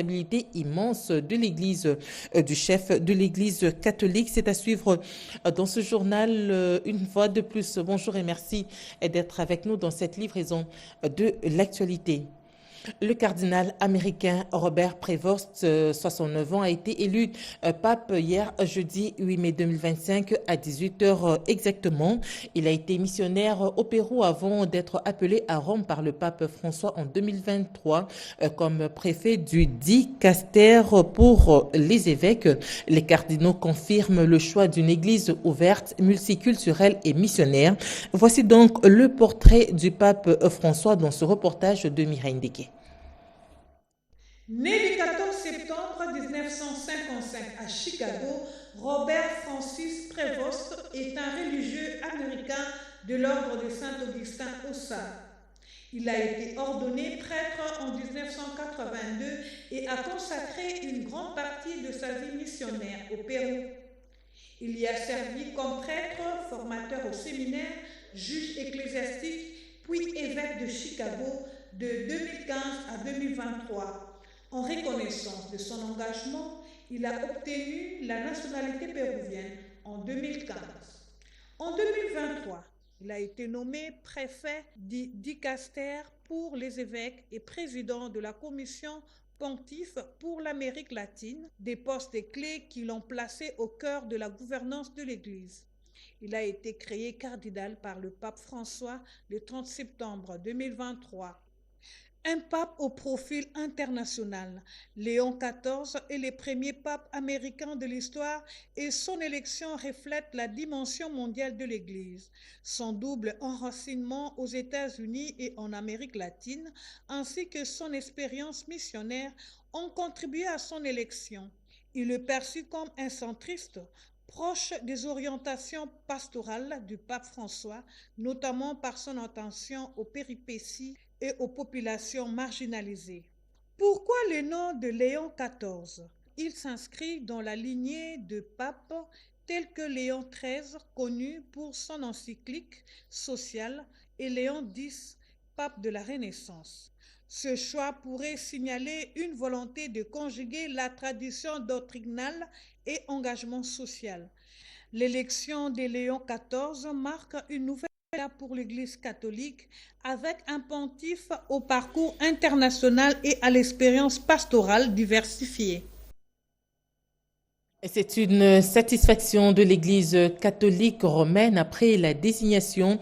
responsabilité immense de l'Église, du chef de l'Église catholique. C'est à suivre dans ce journal une fois de plus. Bonjour et merci d'être avec nous dans cette livraison de l'actualité. Le cardinal américain Robert Prevost, 69 ans, a été élu pape hier, jeudi 8 mai 2025 à 18h exactement. Il a été missionnaire au Pérou avant d'être appelé à Rome par le pape François en 2023 comme préfet du dicaster pour les évêques. Les cardinaux confirment le choix d'une église ouverte, multiculturelle et missionnaire. Voici donc le portrait du pape François dans ce reportage de Mireille Ndeke. Né le 14 septembre 1955 à Chicago, Robert Francis Prevost est un religieux américain de l'ordre de Saint-Augustin au Sahara. Il a été ordonné prêtre en 1982 et a consacré une grande partie de sa vie missionnaire au Pérou. Il y a servi comme prêtre, formateur au séminaire, juge ecclésiastique, puis évêque de Chicago de 2015 à 2023. En reconnaissance de son engagement, il a obtenu la nationalité péruvienne en 2015. En 2023, il a été nommé préfet du dicaster pour les évêques et président de la commission pontife pour l'Amérique latine, des postes clés qui l'ont placé au cœur de la gouvernance de l'Église. Il a été créé cardinal par le pape François le 30 septembre 2023. Un pape au profil international, Léon XIV est le premier pape américain de l'histoire et son élection reflète la dimension mondiale de l'Église. Son double enracinement aux États-Unis et en Amérique latine, ainsi que son expérience missionnaire, ont contribué à son élection. Il est perçu comme un centriste, proche des orientations pastorales du pape François, notamment par son attention aux péripéties et aux populations marginalisées. Pourquoi le nom de Léon XIV? Il s'inscrit dans la lignée de papes tels que Léon XIII, connu pour son encyclique sociale, et Léon X, pape de la Renaissance. Ce choix pourrait signaler une volonté de conjuguer la tradition doctrinale et engagement social. L'élection de Léon XIV marque une nouvelle pour l'Église catholique avec un pontife au parcours international et à l'expérience pastorale diversifiée. C'est une satisfaction de l'Église catholique romaine après la désignation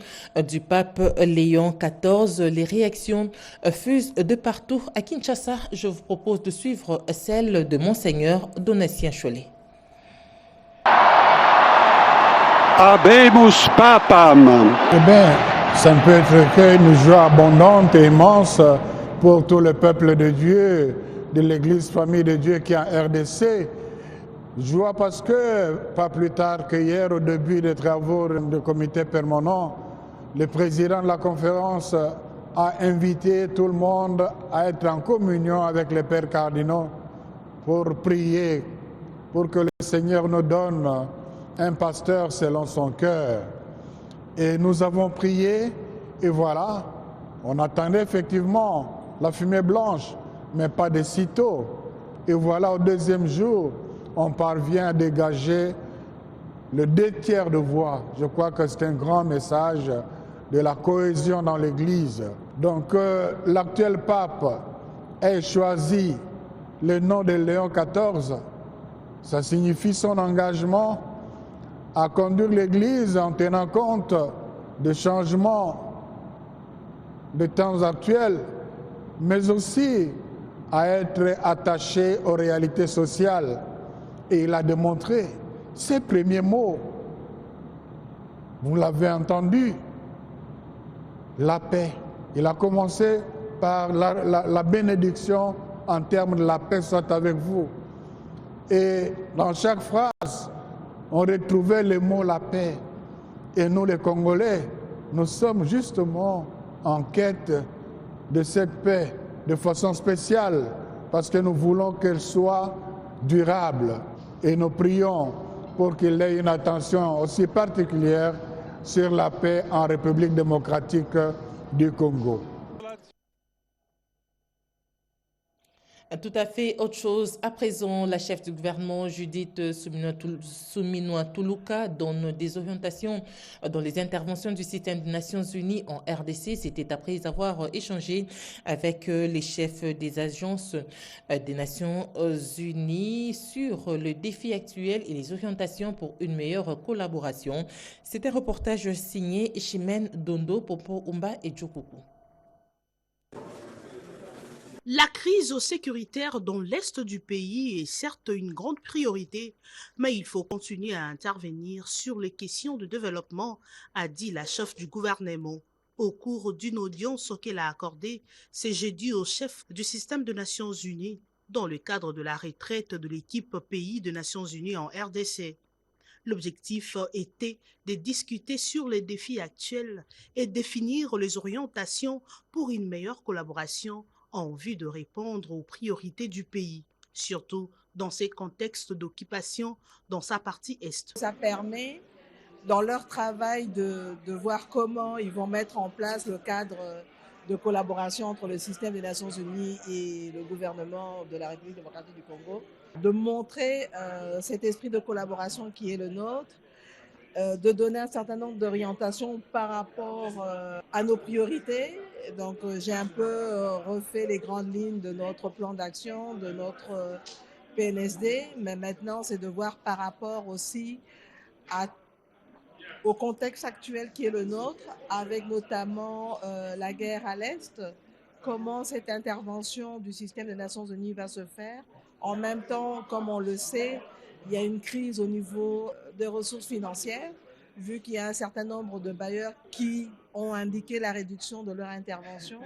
du pape Léon XIV. Les réactions fusent de partout à Kinshasa. Je vous propose de suivre celle de Monseigneur Donatien Cholet. Habemus Papam. Eh bien, ça ne peut être qu'une joie abondante et immense pour tout le peuple de Dieu, de l'Église Famille de Dieu qui est en RDC. Joie parce que, pas plus tard que hier, au début des travaux du comité permanent, le président de la conférence a invité tout le monde à être en communion avec les pères cardinaux pour prier, pour que le Seigneur nous donne un pasteur selon son cœur. Et nous avons prié, et voilà, on attendait effectivement la fumée blanche, mais pas de sitôt. Et voilà, au deuxième jour, on parvient à dégager le 2/3 de voix. Je crois que c'est un grand message de la cohésion dans l'Église. Donc, l'actuel pape ait choisi le nom de Léon XIV, ça signifie son engagement à conduire l'Église en tenant compte des changements des temps actuels, mais aussi à être attaché aux réalités sociales. Et il a démontré ses premiers mots. Vous l'avez entendu, la paix. Il a commencé par la bénédiction en termes de la paix soit avec vous. Et dans chaque phrase, on retrouvait le mot la paix. Et nous, les Congolais, nous sommes justement en quête de cette paix de façon spéciale parce que nous voulons qu'elle soit durable. Et nous prions pour qu'il ait une attention aussi particulière sur la paix en République démocratique du Congo. Tout à fait autre chose. À présent, la chef du gouvernement, Judith Suminwa Tuluka, donne des orientations dans les interventions du système des Nations Unies en RDC. C'était après avoir échangé avec les chefs des agences des Nations Unies sur le défi actuel et les orientations pour une meilleure collaboration. C'est un reportage signé Chimène Dondo, Popo Umba et Djokuku. La crise sécuritaire dans l'est du pays est certes une grande priorité, mais il faut continuer à intervenir sur les questions de développement, a dit la chef du gouvernement. Au cours d'une audience qu'elle a accordée ce jeudi au chef du système des Nations Unies, dans le cadre de la retraite de l'équipe pays des Nations Unies en RDC. L'objectif était de discuter sur les défis actuels et définir les orientations pour une meilleure collaboration en vue de répondre aux priorités du pays, surtout dans ces contextes d'occupation dans sa partie est. Ça permet, dans leur travail, de voir comment ils vont mettre en place le cadre de collaboration entre le système des Nations Unies et le gouvernement de la République démocratique du Congo, de montrer cet esprit de collaboration qui est le nôtre, de donner un certain nombre d'orientations par rapport à nos priorités. Donc j'ai un peu refait les grandes lignes de notre plan d'action, de notre PNSD, mais maintenant c'est de voir par rapport aussi au contexte actuel qui est le nôtre, avec notamment la guerre à l'Est, comment cette intervention du système des Nations Unies va se faire. En même temps, comme on le sait, il y a une crise au niveau des ressources financières, vu qu'il y a un certain nombre de bailleurs qui ont indiqué la réduction de leur intervention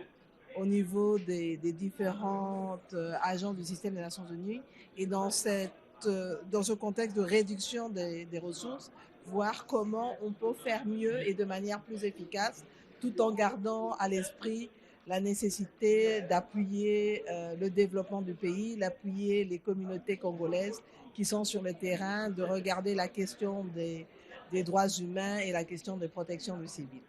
au niveau des différentes agences du système des Nations Unies. Et dans ce contexte de réduction des ressources, voir comment on peut faire mieux et de manière plus efficace, tout en gardant à l'esprit la nécessité d'appuyer le développement du pays, d'appuyer les communautés congolaises qui sont sur le terrain, de regarder la question des droits humains et la question de protection du civil.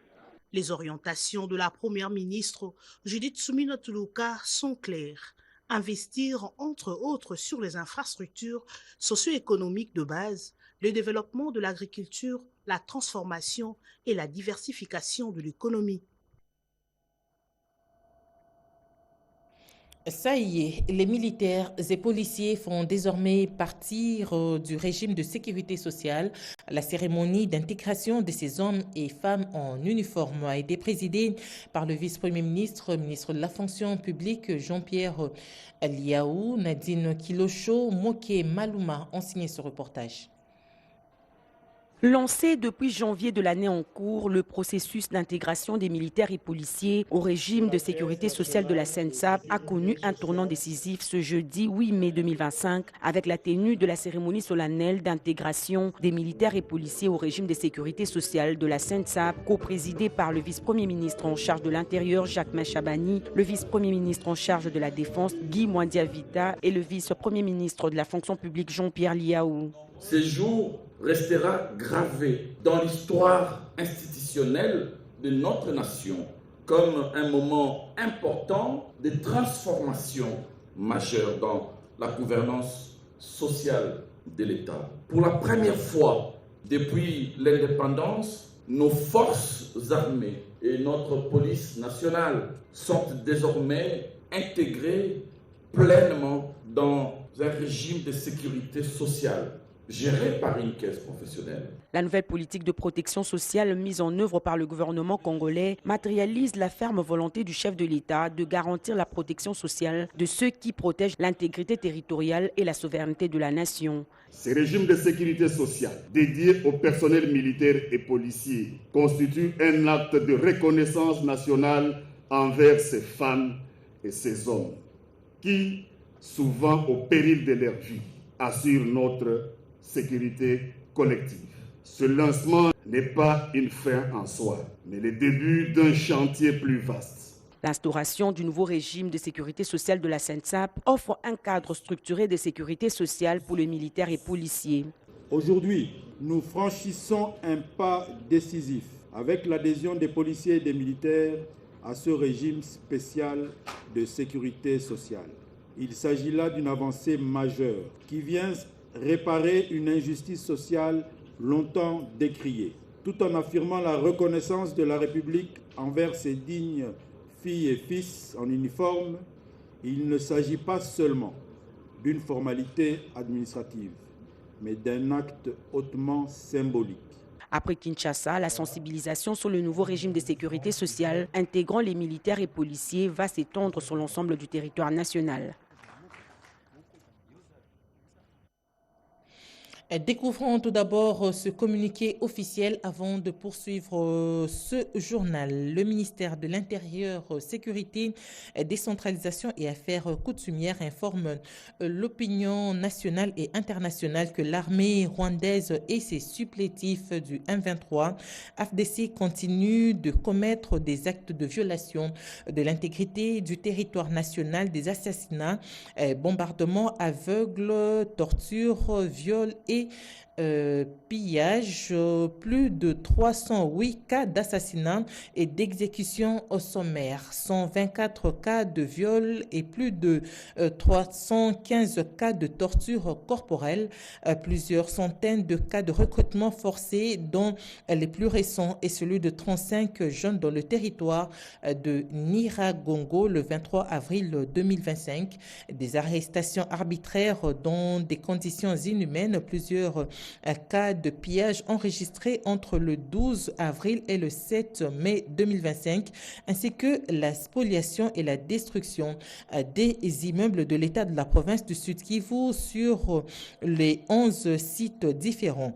Les orientations de la première ministre Judith Suminwa Tuluka sont claires. Investir entre autres sur les infrastructures socio-économiques de base, le développement de l'agriculture, la transformation et la diversification de l'économie. Ça y est, les militaires et policiers font désormais partir du régime de sécurité sociale. La cérémonie d'intégration de ces hommes et femmes en uniforme a été présidée par le vice-premier ministre, ministre de la fonction publique, Jean-Pierre Liaou. Nadine Kilocho, Moké Malouma ont signé ce reportage. Lancé depuis janvier de l'année en cours, le processus d'intégration des militaires et policiers au régime de sécurité sociale de la SENSAP a connu un tournant décisif ce jeudi 8 mai 2025 avec la tenue de la cérémonie solennelle d'intégration des militaires et policiers au régime de sécurité sociale de la SENSAP, co-présidée par le vice-premier ministre en charge de l'Intérieur, Jacquemain Chabani, le vice-premier ministre en charge de la Défense, Guy Mwandiavita, et le vice-premier ministre de la fonction publique, Jean-Pierre Liaou. Ce jour restera gravé dans l'histoire institutionnelle de notre nation comme un moment important de transformation majeure dans la gouvernance sociale de l'État. Pour la première fois depuis l'indépendance, nos forces armées et notre police nationale sont désormais intégrées pleinement dans un régime de sécurité sociale géré par une caisse professionnelle. La nouvelle politique de protection sociale mise en œuvre par le gouvernement congolais matérialise la ferme volonté du chef de l'État de garantir la protection sociale de ceux qui protègent l'intégrité territoriale et la souveraineté de la nation. Ce régime de sécurité sociale dédié au personnel militaire et policier constitue un acte de reconnaissance nationale envers ces femmes et ces hommes qui, souvent au péril de leur vie, assurent notre sécurité collective. Ce lancement n'est pas une fin en soi, mais le début d'un chantier plus vaste. L'instauration du nouveau régime de sécurité sociale de la SENSAP offre un cadre structuré de sécurité sociale pour les militaires et policiers. Aujourd'hui, nous franchissons un pas décisif avec l'adhésion des policiers et des militaires à ce régime spécial de sécurité sociale. Il s'agit là d'une avancée majeure qui vient réparer une injustice sociale longtemps décriée, tout en affirmant la reconnaissance de la République envers ses dignes filles et fils en uniforme. Il ne s'agit pas seulement d'une formalité administrative, mais d'un acte hautement symbolique. Après Kinshasa, la sensibilisation sur le nouveau régime de sécurité sociale intégrant les militaires et policiers va s'étendre sur l'ensemble du territoire national. Découvrons tout d'abord ce communiqué officiel avant de poursuivre ce journal. Le ministère de l'Intérieur, Sécurité, Décentralisation et Affaires coutumières informe l'opinion nationale et internationale que l'armée rwandaise et ses supplétifs du M23 FDC continuent de commettre des actes de violation de l'intégrité du territoire national, des assassinats, bombardements aveugles, tortures, viols et pillage, plus de 308 cas d'assassinat et d'exécution au sommaire, 124 cas de viol et plus de 315 cas de torture corporelle, plusieurs centaines de cas de recrutement forcé, dont les plus récents est celui de 35 jeunes dans le territoire de Nyiragongo le 23 avril 2025, des arrestations arbitraires dans des conditions inhumaines, plusieurs cas de pillage enregistrés entre le 12 avril et le 7 mai 2025, ainsi que la spoliation et la destruction des immeubles de l'État de la province du Sud Kivu sur les 11 sites différents.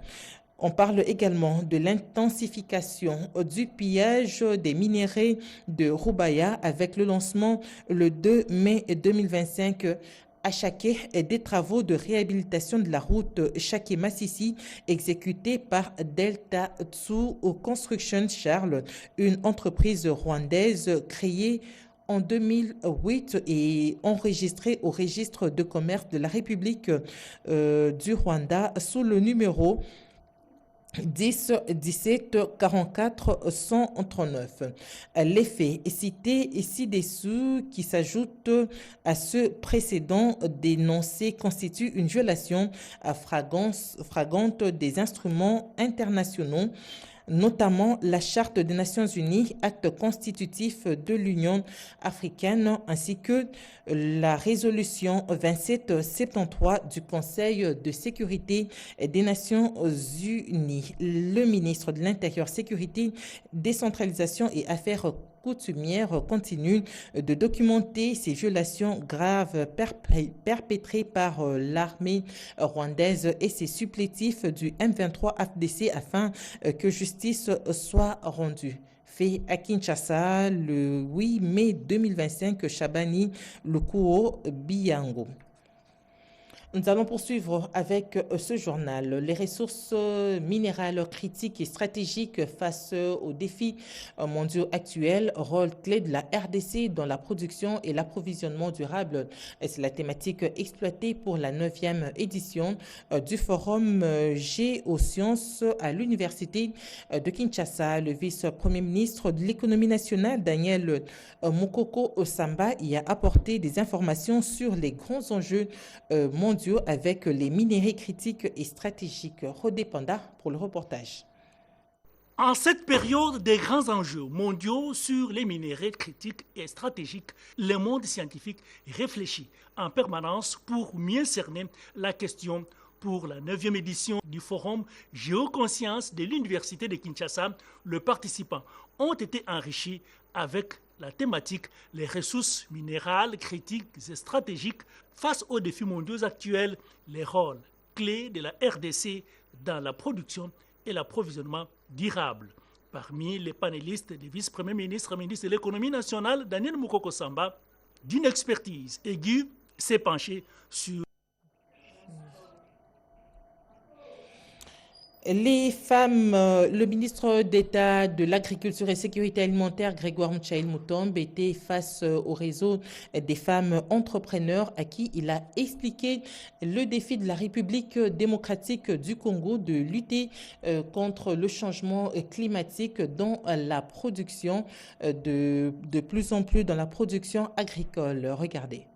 On parle également de l'intensification du pillage des minerais de Rubaya avec le lancement le 2 mai 2025 à Chaké des travaux de réhabilitation de la route Chaké-Massissi exécutés par Delta Tsu Construction Charles, une entreprise rwandaise créée en 2008 et enregistrée au registre de commerce de la République du Rwanda sous le numéro 10 17 44 139. Les faits cités ci-dessous qui s'ajoutent à ceux précédents dénoncés constituent une violation flagrante des instruments internationaux, notamment la Charte des Nations Unies, acte constitutif de l'Union africaine, ainsi que la résolution 2773 du Conseil de sécurité des Nations Unies. Le ministre de l'Intérieur, Sécurité, Décentralisation et Affaires coutumières continue de documenter ces violations graves perpétrées par l'armée rwandaise et ses supplétifs du M23 FDC afin que justice soit rendue. Fait à Kinshasa le 8 mai 2025, Chabani Lukuo Biyango. Nous allons poursuivre avec ce journal. Les ressources minérales critiques et stratégiques face aux défis mondiaux actuels, rôle clé de la RDC dans la production et l'approvisionnement durable. C'est la thématique exploitée pour la 9e édition du Forum Géosciences à l'Université de Kinshasa. Le vice-premier ministre de l'économie nationale, Daniel Mukoko Osamba, y a apporté des informations sur les grands enjeux mondiaux avec les minéraux critiques et stratégiques. Rodé Panda pour le reportage. En cette période des grands enjeux mondiaux sur les minéraux critiques et stratégiques, le monde scientifique réfléchit en permanence pour mieux cerner la question. Pour la 9e édition du Forum Géoconscience de l'Université de Kinshasa, les participants ont été enrichis avec la thématique « Les ressources minérales critiques et stratégiques face aux défis mondiaux actuels, les rôles clés de la RDC dans la production et l'approvisionnement durable ». Parmi les panélistes, le vice-premier ministre, ministre de l'économie nationale, Daniel Mukoko Samba, d'une expertise aiguë, s'est penché sur les femmes. Le ministre d'État de l'Agriculture et Sécurité alimentaire, Grégoire Mchaïl Moutombe, était face au réseau des femmes entrepreneurs à qui il a expliqué le défi de la République démocratique du Congo de lutter contre le changement climatique dans la production, de plus en plus dans la production agricole. Regardez.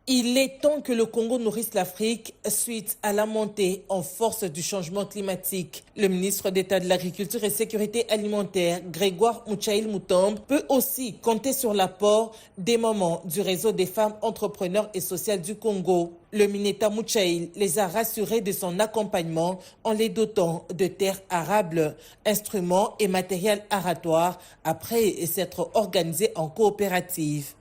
Il est temps que le Congo nourrisse l'Afrique suite à la montée en force du changement climatique. Le ministre d'État de l'Agriculture et Sécurité alimentaire, Grégoire Muchaïl-Moutombe, peut aussi compter sur l'apport des mamans du réseau des femmes entrepreneurs et sociales du Congo. Le Mineta Muchaïl les a rassurés de son accompagnement en les dotant de terres arables, instruments et matériel aratoire après s'être organisés en coopérative.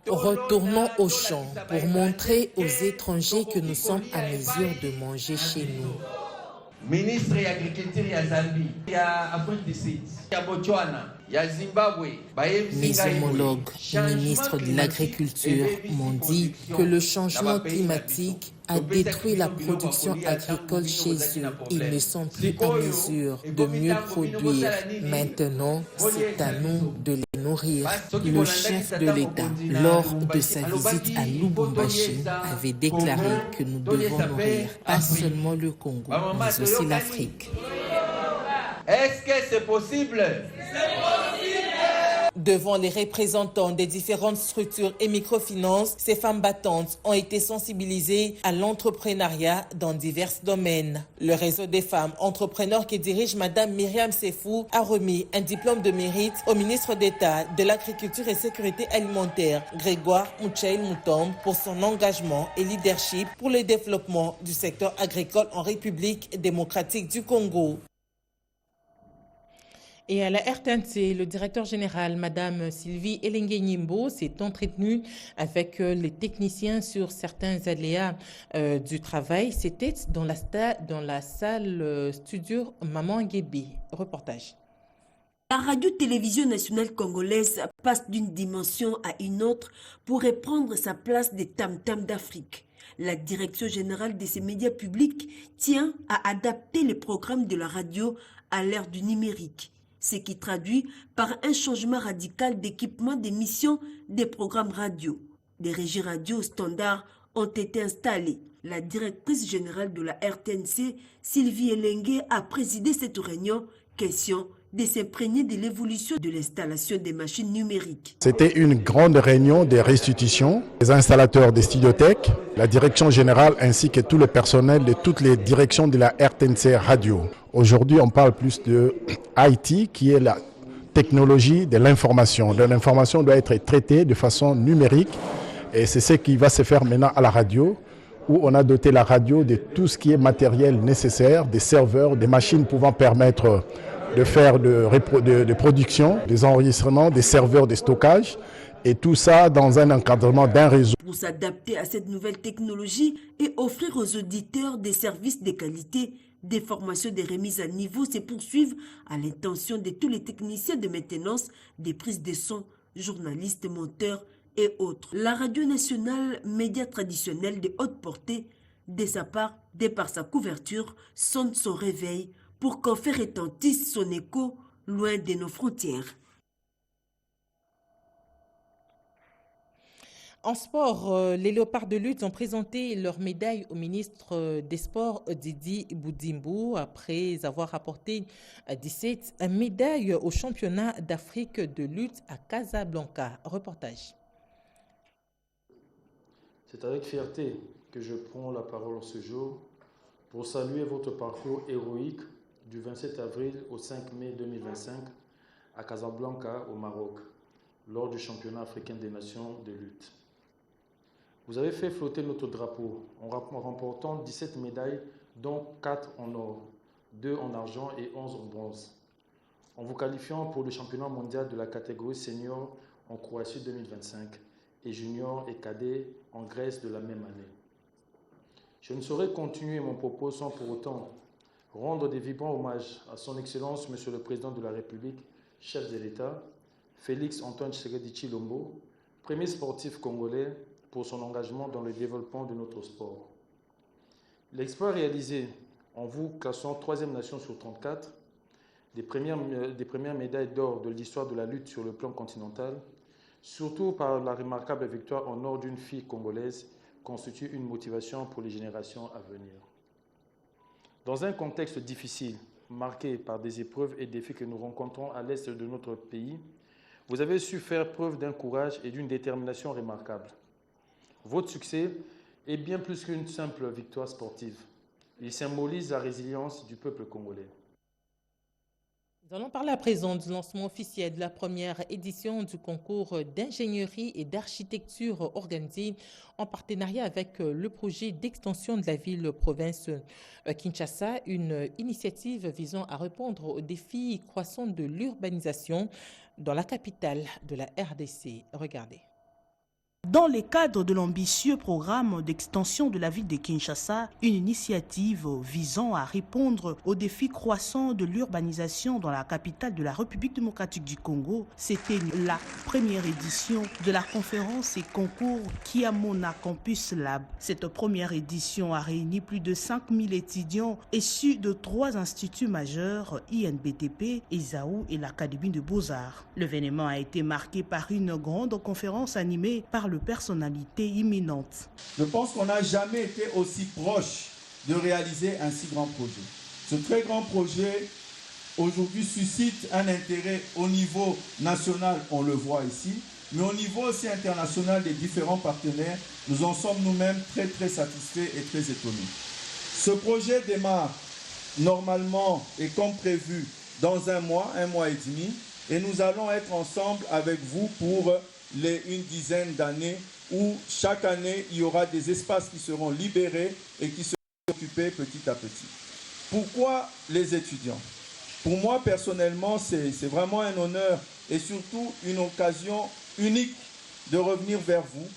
Retournons au champ pour montrer aux étrangers que nous sommes à mesure de manger chez nous. Ministre de l'Agriculture ya Zambie, ya Afrique du Sud, ya Botswana, ya Zimbabwe. Mes homologues ministres de l'Agriculture m'ont dit que le changement climatique a détruit la production agricole chez eux. Ils ne sont plus en mesure de mieux produire. Maintenant, c'est à nous de les nourrir. Le chef de l'État, lors de sa visite à Lubumbashi, avait déclaré que nous devons nourrir pas seulement le Congo, mais aussi l'Afrique. Est-ce que c'est possible? Devant les représentants des différentes structures et microfinances, ces femmes battantes ont été sensibilisées à l'entrepreneuriat dans divers domaines. Le réseau des femmes entrepreneurs qui dirige Madame Myriam Sefou a remis un diplôme de mérite au ministre d'État de l'Agriculture et Sécurité alimentaire, Grégoire Muchaïl-Moutombe, pour son engagement et leadership pour le développement du secteur agricole en République démocratique du Congo. Et à la RTNC, le directeur général, Madame Sylvie Elengue-Nyimbo, s'est entretenue avec les techniciens sur certains aléas du travail. C'était dans la salle studio Maman Nguébi. Reportage. La radio-télévision nationale congolaise passe d'une dimension à une autre pour reprendre sa place des tam-tams d'Afrique. La direction générale de ces médias publics tient à adapter les programmes de la radio à l'ère du numérique, ce qui traduit par un changement radical d'équipement d'émission des programmes radio. Des régies radio standards ont été installées. La directrice générale de la RTNC, Sylvie Elengue, a présidé cette réunion. Question de s'imprégner de l'évolution de l'installation des machines numériques. C'était une grande réunion des restitutions, des installateurs des studiothèques, la direction générale ainsi que tout le personnel de toutes les directions de la RTNC Radio. Aujourd'hui, on parle plus de IT, qui est la technologie de l'information. L'information doit être traitée de façon numérique et c'est ce qui va se faire maintenant à la radio, où on a doté la radio de tout ce qui est matériel nécessaire, des serveurs, des machines pouvant permettre de faire de production, des enregistrements, des serveurs de stockage, et tout ça dans un encadrement d'un réseau. Pour s'adapter à cette nouvelle technologie et offrir aux auditeurs des services de qualité, des formations de remise à niveau se poursuivent à l'intention de tous les techniciens de maintenance, des prises de son, journalistes, monteurs et autres. La radio nationale, média traditionnel de haute portée, de sa part, de par sa couverture, sonne son réveil pour qu'en fait retentisse son écho loin de nos frontières. En sport, les Léopards de lutte ont présenté leur médaille au ministre des Sports, Didi Boudimbo, après avoir apporté 17 médailles au championnat d'Afrique de lutte à Casablanca. Reportage. C'est avec fierté que je prends la parole ce jour pour saluer votre parcours héroïque du 27 avril au 5 mai 2025 à Casablanca, au Maroc, lors du championnat africain des nations de lutte. Vous avez fait flotter notre drapeau en remportant 17 médailles, dont 4 en or, 2 en argent et 11 en bronze, en vous qualifiant pour le championnat mondial de la catégorie senior en Croatie 2025 et junior et cadet en Grèce de la même année. Je ne saurais continuer mon propos sans pour autant rendre des vibrants hommages à son Excellence, Monsieur le Président de la République, chef de l'État, Félix Antoine Tshisekedi Tshilombo, premier sportif congolais, pour son engagement dans le développement de notre sport. L'exploit réalisé en vous classant 3e nation sur 34, des premières médailles d'or de l'histoire de la lutte sur le plan continental, surtout par la remarquable victoire en or d'une fille congolaise, constitue une motivation pour les générations à venir. Dans un contexte difficile, marqué par des épreuves et défis que nous rencontrons à l'est de notre pays, Vous avez su faire preuve d'un courage et d'une détermination remarquables. Votre succès est bien plus qu'une simple victoire sportive. Il symbolise la résilience du peuple congolais. Nous allons parler à présent du lancement officiel de la première édition du concours d'ingénierie et d'architecture organisé en partenariat avec le projet d'extension de la ville-province Kinshasa, une initiative visant à répondre aux défis croissants de l'urbanisation dans la capitale de la RDC. Regardez. Dans le cadre de l'ambitieux programme d'extension de la ville de Kinshasa, une initiative visant à répondre aux défis croissants de l'urbanisation dans la capitale de la République démocratique du Congo, c'était la première édition de la conférence et concours Kiamona Campus Lab. Cette première édition a réuni plus de 5000 étudiants issus de 3 instituts majeurs, INBTP, ESAU et l'Académie de Beaux-Arts. L'événement a été marqué par une grande conférence animée par le personnalités imminentes. Je pense qu'on n'a jamais été aussi proche de réaliser un si grand projet. Ce très grand projet aujourd'hui suscite un intérêt au niveau national, on le voit ici, mais au niveau aussi international des différents partenaires, nous en sommes nous-mêmes très satisfaits et très étonnés. Ce projet démarre normalement et comme prévu dans un mois et demi, et nous allons être ensemble avec vous pour une dizaine d'années où chaque année, il y aura des espaces qui seront libérés et qui seront occupés petit à petit. Pourquoi les étudiants? Pour moi, personnellement, c'est vraiment un honneur et surtout une occasion unique de revenir vers vous,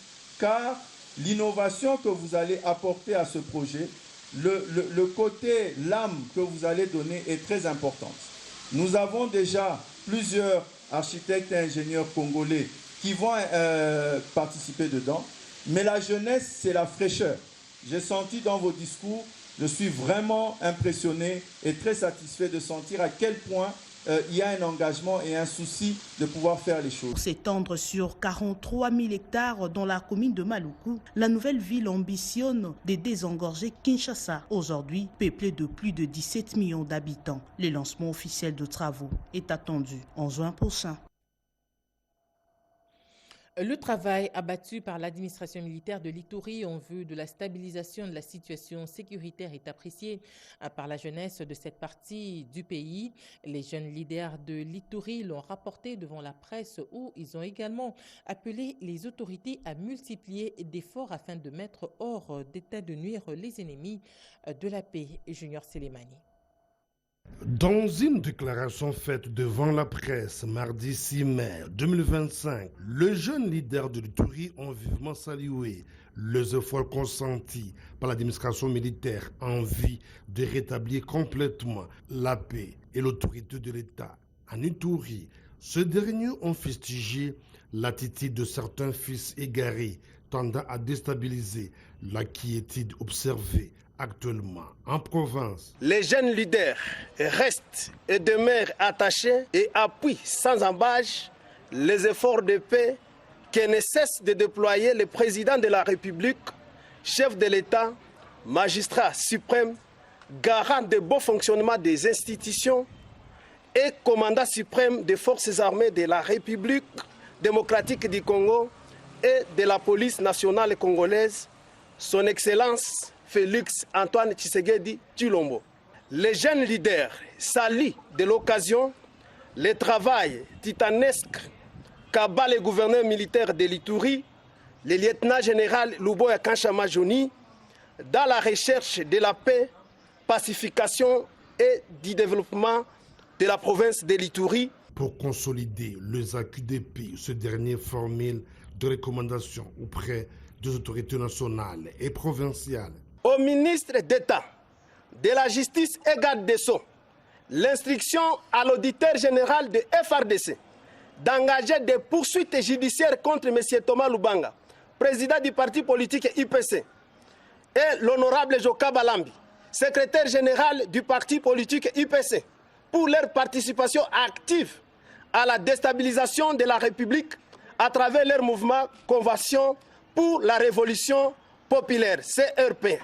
car l'innovation que vous allez apporter à ce projet, le côté, l'âme que vous allez donner est très importante. Nous avons déjà plusieurs architectes et ingénieurs congolais qui vont participer dedans. Mais la jeunesse, c'est la fraîcheur. J'ai senti dans vos discours, je suis vraiment impressionné et très satisfait de sentir à quel point il y a un engagement et un souci de pouvoir faire les choses. Pour s'étendre sur 43 000 hectares dans la commune de Maluku, la nouvelle ville ambitionne de désengorger Kinshasa, aujourd'hui peuplée de plus de 17 millions d'habitants. Le lancement officiel de travaux est attendu en juin prochain. Le travail abattu par l'administration militaire de l'Ituri en vue de la stabilisation de la situation sécuritaire est apprécié par la jeunesse de cette partie du pays. Les jeunes leaders de l'Ituri l'ont rapporté devant la presse où ils ont également appelé les autorités à multiplier d'efforts afin de mettre hors d'état de nuire les ennemis de la paix. Junior Selemani. Dans une déclaration faite devant la presse mardi 6 mai 2025, les jeunes leaders de l'Ituri ont vivement salué les efforts consentis par l'administration militaire en vue de rétablir complètement la paix et l'autorité de l'État. En Ituri, ces derniers ont fustigé l'attitude de certains fils égarés tendant à déstabiliser la quiétude observée actuellement en province. Les jeunes leaders restent et demeurent attachés et appuient sans embâche les efforts de paix que ne cesse de déployer le président de la République, chef de l'État, magistrat suprême, garant de bon fonctionnement des institutions et commandant suprême des forces armées de la République démocratique du Congo et de la police nationale congolaise, son Excellence Félix Antoine Tshisekedi Tshilombo. Les jeunes leaders saluent de l'occasion le travail titanesque qu'a le gouverneur militaire de l'Ituri, le lieutenant-général Luboya Kanchama Joni, dans la recherche de la paix, pacification et du développement de la province de l'Ituri. Pour consolider les acquis de paix, ce dernier formule de recommandations auprès des autorités nationales et provinciales. Au ministre d'État de la Justice et Garde des Sceaux, l'instruction à l'auditeur général de FRDC d'engager des poursuites judiciaires contre M. Thomas Lubanga, président du parti politique IPC, et l'honorable Joka Balambi, secrétaire général du parti politique IPC, pour leur participation active à la déstabilisation de la République à travers leur mouvement Convention pour la Révolution populaire, CRP.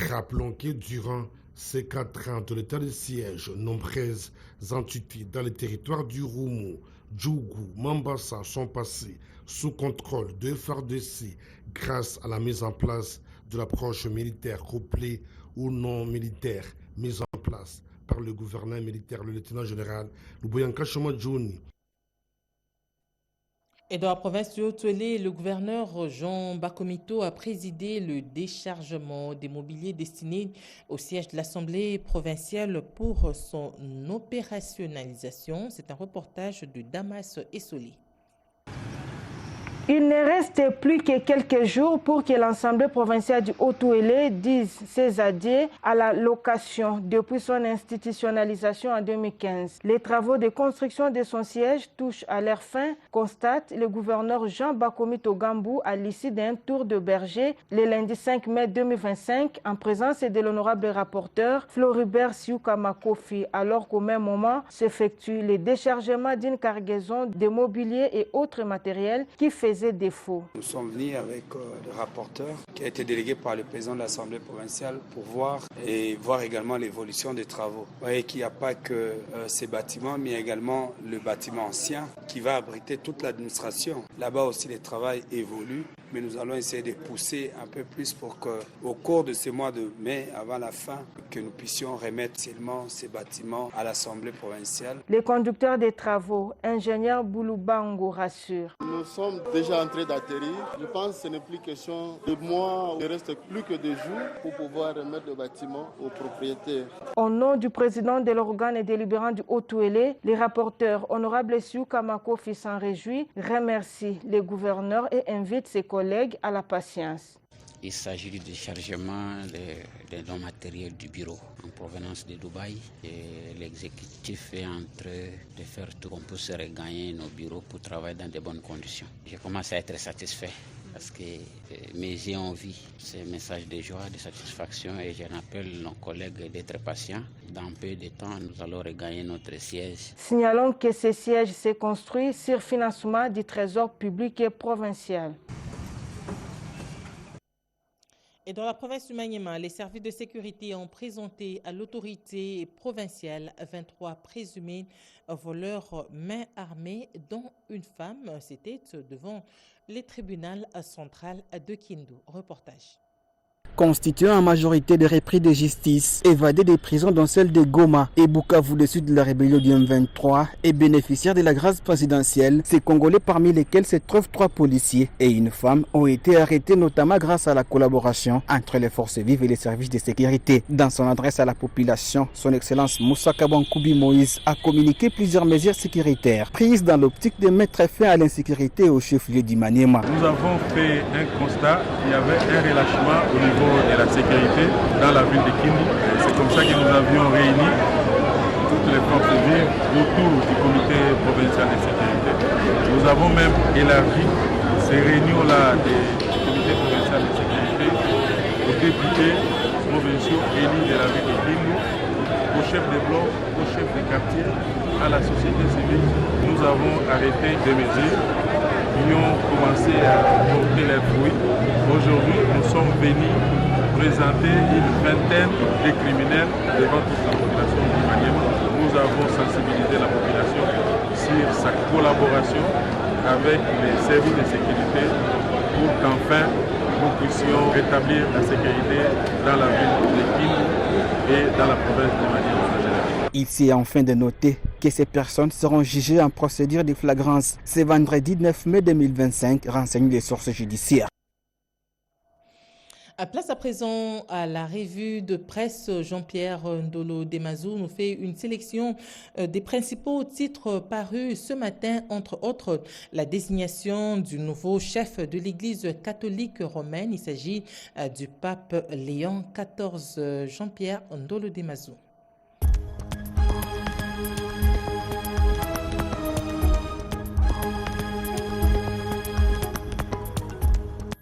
Rappelons que durant ces 4 ans de l'état de siège, nombreuses entités dans le territoire du Roumo, Djougou, Mambasa sont passés sous contrôle de FARDC grâce à la mise en place de l'approche militaire couplée ou non militaire mise en place par le gouverneur militaire, le lieutenant général Luboyanka Choma Djouni. Et dans la province du Haut-Uélé, le gouverneur Jean Bakomito a présidé le déchargement des mobiliers destinés au siège de l'Assemblée provinciale pour son opérationnalisation. C'est un reportage de Damas Essolé. Il ne reste plus que quelques jours pour que l'Assemblée provinciale du Haut-Uélé dise ses adieux à la location depuis son institutionnalisation en 2015. Les travaux de construction de son siège touchent à leur fin, constate le gouverneur Jean Bakomito Gambou à l'issue d'un tour de berger le lundi 5 mai 2025 en présence de l'honorable rapporteur Floribert Siouka Makofi, alors qu'au même moment s'effectue le déchargement d'une cargaison de mobilier et autres matériels qui faisait défaut. Nous sommes venus avec le rapporteur qui a été délégué par le président de l'Assemblée provinciale pour voir également l'évolution des travaux. Vous voyez qu'il n'y a pas que ces bâtiments, mais également le bâtiment ancien qui va abriter toute l'administration. Là-bas aussi, les travaux évoluent, mais nous allons essayer de pousser un peu plus pour qu'au cours de ce mois de mai, avant la fin, que nous puissions remettre seulement ces bâtiments à l'Assemblée provinciale. Les conducteurs des travaux, ingénieur Bouloubango, rassure. Nous sommes déjà en train d'atterrir. Je pense que ce n'est plus question de mois, il ne reste plus que 2 jours pour pouvoir remettre le bâtiment aux propriétaires. Au nom du président de l'organe délibérant du Haut-Uélé, les rapporteurs honorable Siouka Makofi s'en réjouit, remercie les gouverneurs et invite ses collègues à la patience. Il s'agit du déchargement des dons matériels du bureau en provenance de Dubaï. Et l'exécutif est en train de faire tout qu'on puisse regagner nos bureaux pour travailler dans de bonnes conditions. Je commence à être satisfait parce que mes yeux ont vu ces messages de joie, de satisfaction et j'en appelle nos collègues d'être patients. Dans peu de temps, nous allons regagner notre siège. Signalons que ce siège s'est construit sur financement du Trésor public et provincial. Et dans la province du Maniema, les services de sécurité ont présenté à l'autorité provinciale 23 présumés voleurs main armée, dont une femme. C'était devant le tribunal central de Kindu. Reportage. Constituant en majorité des repris de justice, évadés des prisons dont celle de Goma et Bukavu, le sud de la rébellion du M23, et bénéficiaires de la grâce présidentielle, ces Congolais parmi lesquels se trouvent 3 policiers et une femme ont été arrêtés notamment grâce à la collaboration entre les forces vives et les services de sécurité. Dans son adresse à la population, son Excellence Moussa Kabankoubi Moïse a communiqué plusieurs mesures sécuritaires prises dans l'optique de mettre fin à l'insécurité au chef-lieu du Maniema. Nous avons fait un constat, il y avait un relâchement au niveau de la sécurité dans la ville de Kindu. C'est comme ça que nous avions réuni toutes les forces vives autour du comité provincial de sécurité. Nous avons même élargi ces réunions-là du comité provincial de sécurité aux députés provinciaux élus de la ville de Kindu, aux chefs de bloc, aux chefs de quartier, à la société civile. Nous avons arrêté des mesures qui ont commencé à porter leurs fruits. Aujourd'hui, nous sommes venus présenter une vingtaine de criminels devant toute la population du Maniema. Nous avons sensibilisé la population sur sa collaboration avec les services de sécurité pour qu'enfin nous puissions rétablir la sécurité dans la ville de Kindu et dans la province du Maniema en général. Il s'est enfin de noter que ces personnes seront jugées en procédure de flagrance. C'est vendredi 9 mai 2025, renseignent les sources judiciaires. À place à présent à la revue de presse, Jean-Pierre Ndolo Demazou nous fait une sélection des principaux titres parus ce matin, entre autres la désignation du nouveau chef de l'Église catholique romaine. Il s'agit du pape Léon XIV. Jean-Pierre Ndolo Demazou.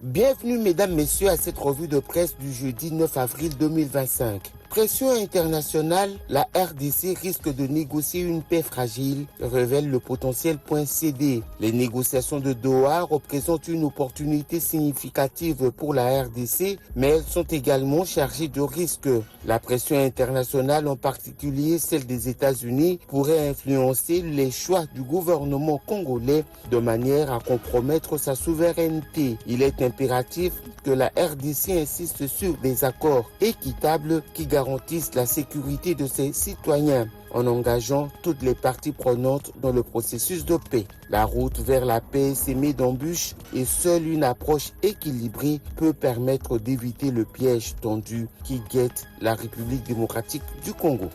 Bienvenue mesdames, messieurs à cette revue de presse du jeudi 9 avril 2025. Pression internationale, la RDC risque de négocier une paix fragile, révèle le potentiel.cd. Les négociations de Doha représentent une opportunité significative pour la RDC, mais elles sont également chargées de risques. La pression internationale, en particulier celle des États-Unis, pourrait influencer les choix du gouvernement congolais de manière à compromettre sa souveraineté. Il est impératif que la RDC insiste sur des accords équitables qui garantissent la sécurité de ses citoyens en engageant toutes les parties prenantes dans le processus de paix. La route vers la paix est semée d'embûches et seule une approche équilibrée peut permettre d'éviter le piège tendu qui guette la République démocratique du Congo.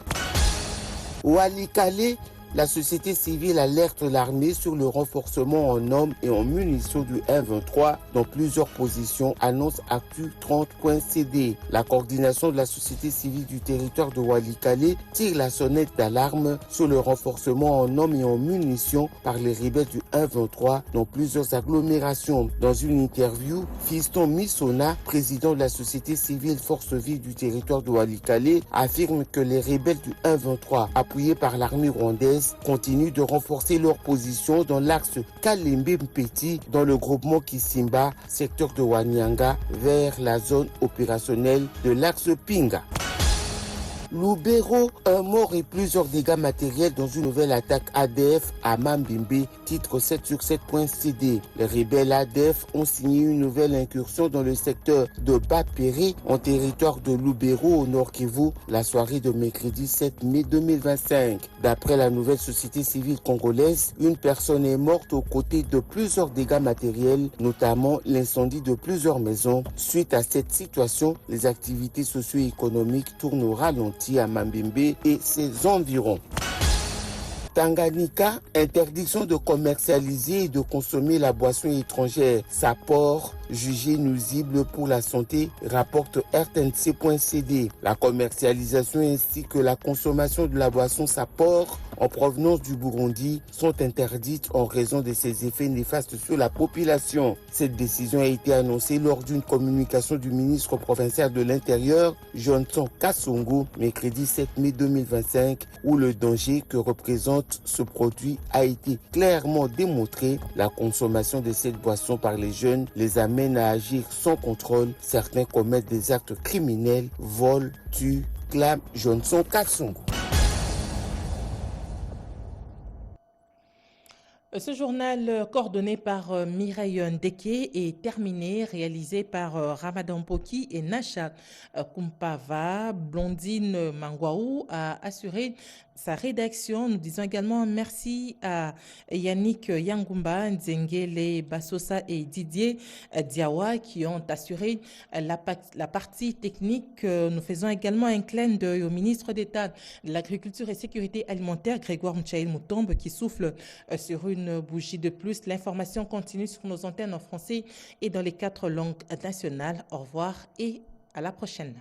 Walikale, la société civile alerte l'armée sur le renforcement en hommes et en munitions du M23 dans plusieurs positions, annonce Actu30.cd. La coordination de la société civile du territoire de Walikale tire la sonnette d'alarme sur le renforcement en hommes et en munitions par les rebelles du M23 dans plusieurs agglomérations. Dans une interview, Fiston Misona, président de la société civile Force Vive du territoire de Walikale, affirme que les rebelles du M23, appuyés par l'armée rwandaise, continuent de renforcer leur position dans l'axe Kalembe-Mpeti dans le groupement Kisimba, secteur de Wanyanga, vers la zone opérationnelle de l'axe Pinga. Lubero, un mort et plusieurs dégâts matériels dans une nouvelle attaque ADF à Mambimbe, titre 7sur7.cd. Les rebelles ADF ont signé une nouvelle incursion dans le secteur de Bapéré, en territoire de Lubero, au Nord Kivu, la soirée de mercredi 7 mai 2025. D'après la nouvelle société civile congolaise, une personne est morte aux côtés de plusieurs dégâts matériels, notamment l'incendie de plusieurs maisons. Suite à cette situation, les activités socio-économiques tournent au ralenti à Mambimbe et ses environs. Tanganyika, interdiction de commercialiser et de consommer la boisson étrangère Sapor, jugée nuisible pour la santé, rapporte RTNC.cd. La commercialisation ainsi que la consommation de la boisson Sapor en provenance du Burundi sont interdites en raison de ses effets néfastes sur la population. Cette décision a été annoncée lors d'une communication du ministre provincial de l'Intérieur, Johnson Kassongo, mercredi 7 mai 2025, où le danger que représente ce produit a été clairement démontré. La consommation de cette boisson par les jeunes les amène à agir sans contrôle. Certains commettent des actes criminels, volent, tuent, clame Johnson Kassongo. Ce journal coordonné par Mireille Ndeke est terminé, réalisé par Ramadan Poki et Nasha Kumpava. Blondine Mangwaou a assuré sa rédaction. Nous disons également merci à Yannick Yangumba, Nzengele Bassosa et Didier Diawa qui ont assuré la partie technique. Nous faisons également un clin d'œil au ministre d'État de l'Agriculture et Sécurité Alimentaire, Grégoire Mchaïl Moutombe, qui souffle sur une bougie de plus. L'information continue sur nos antennes en français et dans les 4 langues nationales. Au revoir et à la prochaine.